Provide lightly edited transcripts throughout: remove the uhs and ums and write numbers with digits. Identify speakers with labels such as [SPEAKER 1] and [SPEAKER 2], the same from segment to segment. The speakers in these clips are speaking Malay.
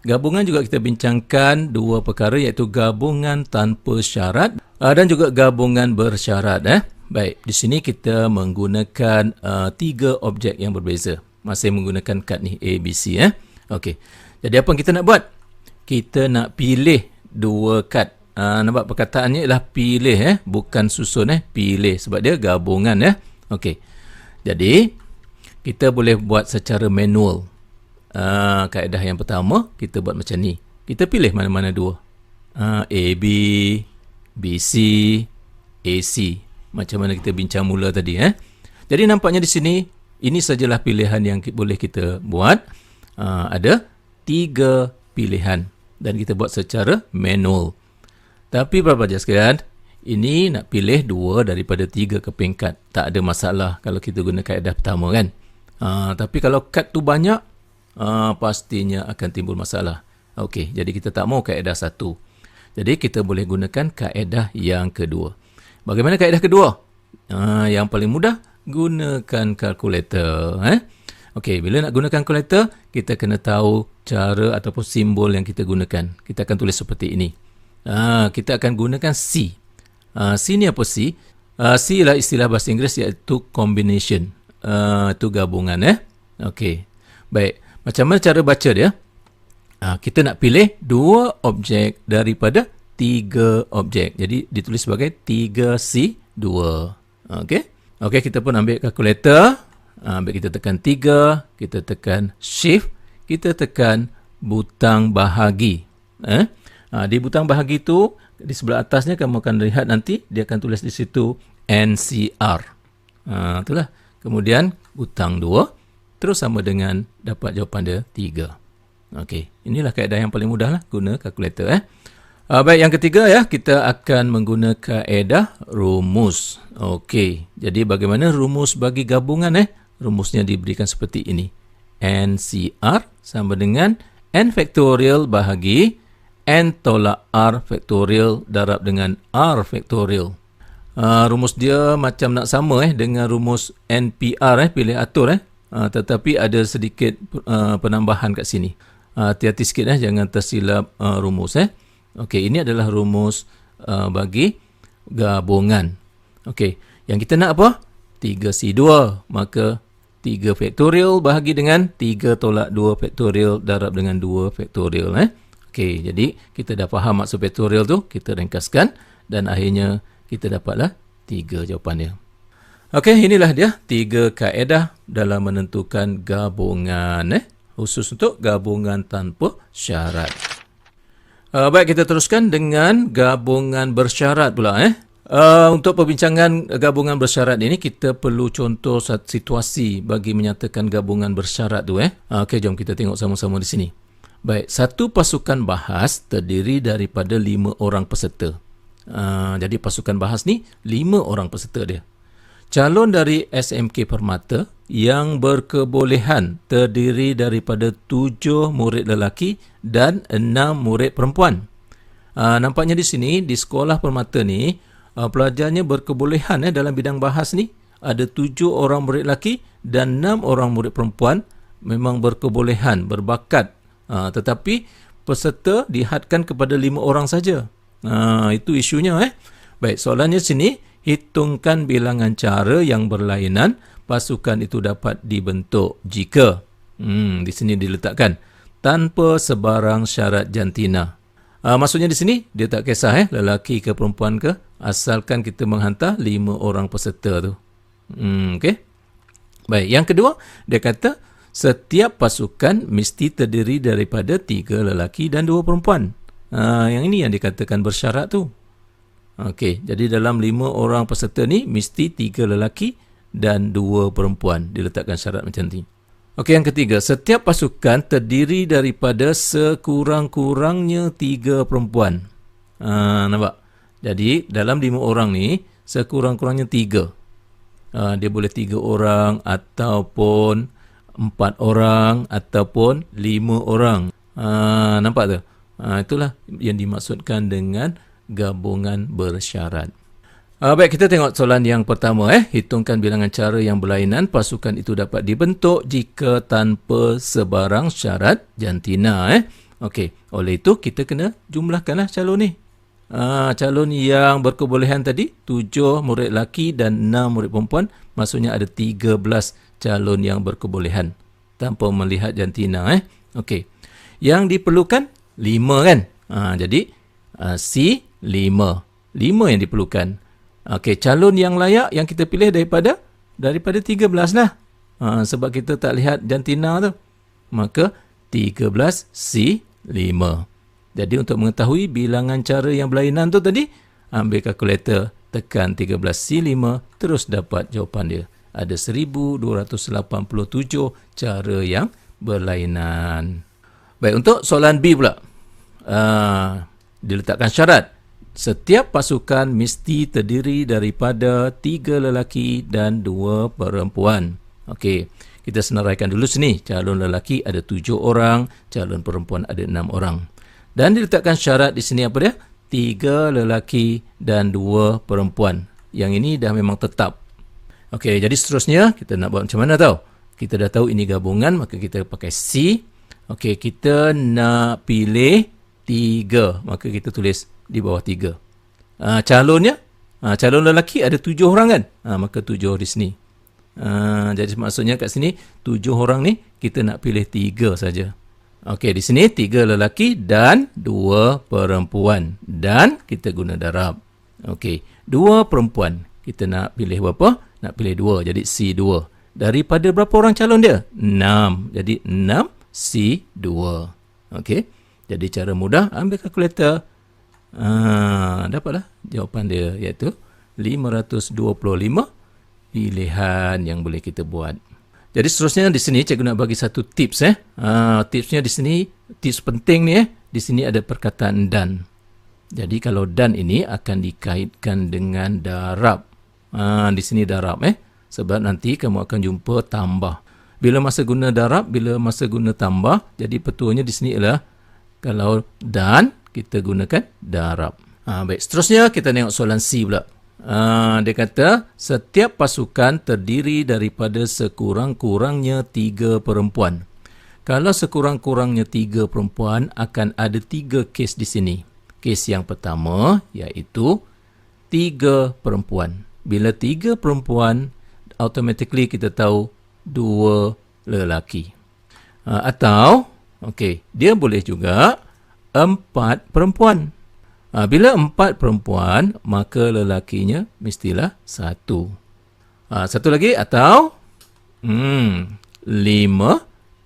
[SPEAKER 1] Gabungan juga kita bincangkan dua perkara, iaitu gabungan tanpa syarat dan juga gabungan bersyarat. Baik, di sini kita menggunakan tiga objek yang berbeza. Masih menggunakan kad ni A, B, C. Okey. Jadi apa yang kita nak buat? Kita nak pilih dua kad. Nampak perkataannya ialah pilih, bukan susun, pilih, sebab dia gabungan. Okey. Jadi kita boleh buat secara manual. Kaedah yang pertama kita buat macam ni. Kita pilih mana-mana dua. A, B, B, C, A, C. Macam mana kita bincang mula tadi. Jadi nampaknya di sini ini sajalah pilihan yang boleh kita buat. Ada 3 pilihan dan kita buat secara manual. Tapi para pelajar sekalian, ini nak pilih 2 daripada 3 kepingkat. Tak ada masalah kalau kita guna kaedah pertama kan. Tapi kalau kad tu banyak, pastinya akan timbul masalah. Okey, jadi kita tak mau kaedah 1. Jadi kita boleh gunakan kaedah yang kedua. Bagaimana kaedah kedua? Yang paling mudah, gunakan kalkulator. Okey, bila nak gunakan kalkulator, kita kena tahu cara ataupun simbol yang kita gunakan. Kita akan tulis seperti ini. Kita akan gunakan C. C ni apa C? C ialah istilah bahasa Inggeris, iaitu combination. Itu gabungan. Okey. Baik. Macam mana cara baca dia? Kita nak pilih 2 objek daripada 3 objek. Jadi ditulis sebagai 3C2. Okey. Okey, kita pun ambil kalkulator. Ambil, kita tekan 3, kita tekan shift, kita tekan butang bahagi. Di butang bahagi tu, di sebelah atasnya kamu akan lihat nanti dia akan tulis di situ NCR. Itulah. Kemudian butang 2, terus sama dengan dapat jawapan dia 3. Okey, inilah kaedah yang paling mudah lah, guna kalkulator. Baik, yang ketiga kita akan menggunakan kaedah rumus. Okey, jadi bagaimana rumus bagi gabungan? Rumusnya diberikan seperti ini. NCR sama dengan N faktorial bahagi N tolak R faktorial darab dengan R faktorial. Rumus dia macam nak sama dengan rumus NPR, pilih atur. Tetapi ada sedikit penambahan kat sini. Hati-hati sikit, jangan tersilap rumus. Okey, ini adalah rumus bagi gabungan. Okey, yang kita nak apa? 3C2. Maka 3 faktorial bahagi dengan 3 tolak 2 faktorial darab dengan 2 faktorial. Okey, jadi kita dah faham maksud faktorial tu, kita ringkaskan dan akhirnya kita dapatlah 3 jawapannya. Okey, inilah dia 3 kaedah dalam menentukan gabungan, khusus untuk gabungan tanpa syarat. Baik, kita teruskan dengan gabungan bersyarat pula. Untuk perbincangan gabungan bersyarat ini, kita perlu contoh situasi bagi menyatakan gabungan bersyarat tu. Okey, jom kita tengok sama-sama di sini. Baik, satu pasukan bahas terdiri daripada 5 orang peserta. Jadi pasukan bahas ni 5 orang peserta dia. Calon dari SMK Permata yang berkebolehan terdiri daripada 7 murid lelaki dan 6 murid perempuan. Nampaknya di sini, di sekolah Permata ni, pelajarnya berkebolehan dalam bidang bahas ni. Ada 7 orang murid lelaki dan 6 orang murid perempuan memang berkebolehan, berbakat. Tetapi peserta dihadkan kepada 5 orang saja. Itu isunya. Baik, soalannya sini, hitungkan bilangan cara yang berlainan pasukan itu dapat dibentuk jika di sini diletakkan tanpa sebarang syarat jantina. Maksudnya di sini dia tak kisah lelaki ke perempuan ke, asalkan kita menghantar 5 orang peserta tu. Okey. Baik, yang kedua dia kata setiap pasukan mesti terdiri daripada 3 lelaki dan 2 perempuan. Yang ini yang dikatakan bersyarat tu. Okey, jadi dalam 5 orang peserta ni mesti 3 lelaki dan 2 perempuan. Diletakkan syarat macam ni. Okey, yang ketiga, setiap pasukan terdiri daripada sekurang-kurangnya 3 perempuan. Nampak? Jadi dalam 5 orang ni sekurang-kurangnya 3. Dia boleh 3 orang ataupun 4 orang ataupun 5 orang. Nampak tak? Itulah yang dimaksudkan dengan gabungan bersyarat. Baik, kita tengok soalan yang pertama. Hitungkan bilangan cara yang berlainan pasukan itu dapat dibentuk jika tanpa sebarang syarat jantina. Okey, oleh itu kita kena jumlahkanlah calon ni. Calon yang berkebolehan tadi 7 murid lelaki dan 6 murid perempuan, maksudnya ada 13 calon yang berkebolehan tanpa melihat jantina. Okey. Yang diperlukan 5 kan? Jadi C 5. 5 yang diperlukan. Okey, calon yang layak yang kita pilih daripada 13 lah. Sebab kita tak lihat jantina tu. Maka 13 C 5. Jadi untuk mengetahui bilangan cara yang berlainan tu tadi, ambil kalkulator, tekan 13C5, terus dapat jawapan dia. Ada 1287 cara yang berlainan. Baik, untuk soalan B pula. Diletakkan syarat. Setiap pasukan mesti terdiri daripada 3 lelaki dan 2 perempuan. Okey, kita senaraikan dulu sini. Calon lelaki ada 7 orang, calon perempuan ada 6 orang. Dan diletakkan syarat di sini apa dia? 3 lelaki dan 2 perempuan. Yang ini dah memang tetap. Okey, jadi seterusnya kita nak buat macam mana tahu? Kita dah tahu ini gabungan, maka kita pakai C. Okey, kita nak pilih 3. Maka kita tulis di bawah 3. Calonnya? Calon lelaki ada 7 orang kan? Maka 7 di sini. Jadi maksudnya kat sini 7 orang ni kita nak pilih 3 saja. Okey, di sini 3 lelaki dan 2 perempuan. Dan kita guna darab. Okey, 2 perempuan. Kita nak pilih berapa? Nak pilih 2. Jadi C2. Daripada berapa orang calon dia? 6. Jadi 6 C2. Okey. Jadi cara mudah, ambil kalkulator. Dapatlah jawapan dia, iaitu 525 pilihan yang boleh kita buat. Jadi seterusnya di sini cikgu nak bagi satu tips. Tipsnya di sini, tips penting ni di sini ada perkataan dan. Jadi kalau dan ini akan dikaitkan dengan darab. Di sini darab sebab nanti kamu akan jumpa tambah. Bila masa guna darab, bila masa guna tambah, jadi petuanya di sini ialah kalau dan kita gunakan darab. Baik, seterusnya kita tengok soalan C pula. Dia kata setiap pasukan terdiri daripada sekurang-kurangnya 3 perempuan. Kalau sekurang-kurangnya 3 perempuan, akan ada 3 kes di sini. Kes yang pertama iaitu 3 perempuan. Bila 3 perempuan, automatically kita tahu 2 lelaki. Atau dia boleh juga 4 perempuan. Bila 4 perempuan, maka lelakinya mestilah 1. Satu lagi, atau 5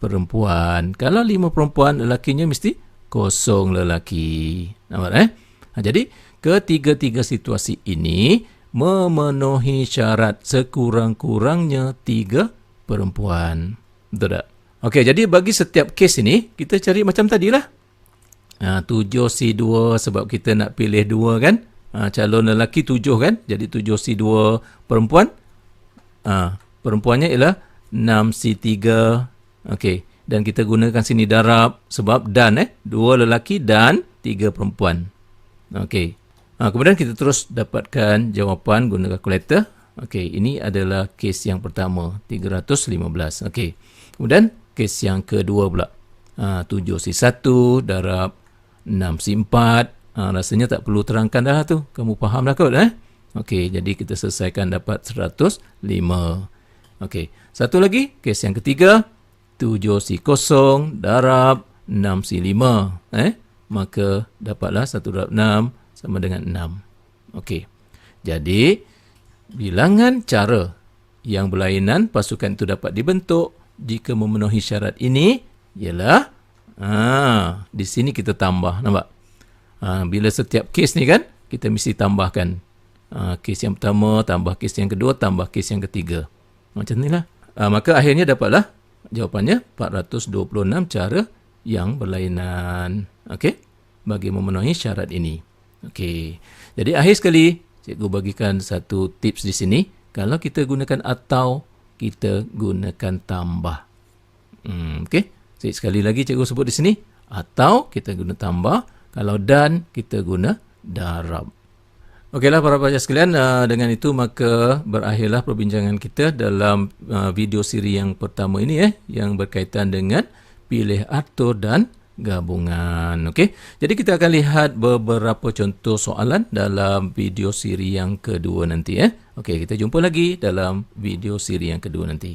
[SPEAKER 1] perempuan. Kalau 5 perempuan, lelakinya mesti 0 lelaki. Nampak jadi, ketiga-tiga situasi ini memenuhi syarat sekurang-kurangnya 3 perempuan. Betul tak? Okey, jadi bagi setiap kes ini, kita cari macam tadilah. 7C2 sebab kita nak pilih 2 kan. Calon lelaki 7 kan. Jadi 7C2 perempuan. Perempuannya ialah 6C3. Okey. Dan kita gunakan sini darab sebab dan 2 lelaki dan 3 perempuan. Okey. Kemudian kita terus dapatkan jawapan guna kalkulator. Okey, ini adalah kes yang pertama, 315. Okey. Kemudian kes yang kedua pula. 7C1 darab 6C4. Rasanya tak perlu terangkan dah tu. Kamu faham dah kot Okey, jadi kita selesaikan dapat 105. Okey, satu lagi, kes yang ketiga. 7C0 darab 6C5. Maka dapatlah 1 darab 6 sama dengan 6. Okey, jadi bilangan cara yang berlainan pasukan itu dapat dibentuk jika memenuhi syarat ini ialah di sini kita tambah, nampak? Bila setiap kes ni kan, kita mesti tambahkan. Kes yang pertama, tambah kes yang kedua, tambah kes yang ketiga. Macam ni lah. Maka akhirnya dapatlah jawapannya 426 cara yang berlainan. Okey? Bagi memenuhi syarat ini. Okey. Jadi akhir sekali, cikgu bagikan satu tips di sini. Kalau kita gunakan atau, kita gunakan tambah. Okey? Sekali lagi cikgu sebut di sini, atau kita guna tambah, kalau dan kita guna darab. Okeylah para pelajar sekalian, dengan itu maka berakhirlah perbincangan kita dalam video siri yang pertama ini yang berkaitan dengan pilih atur dan gabungan. Okey. Jadi kita akan lihat beberapa contoh soalan dalam video siri yang kedua nanti. Okey, kita jumpa lagi dalam video siri yang kedua nanti.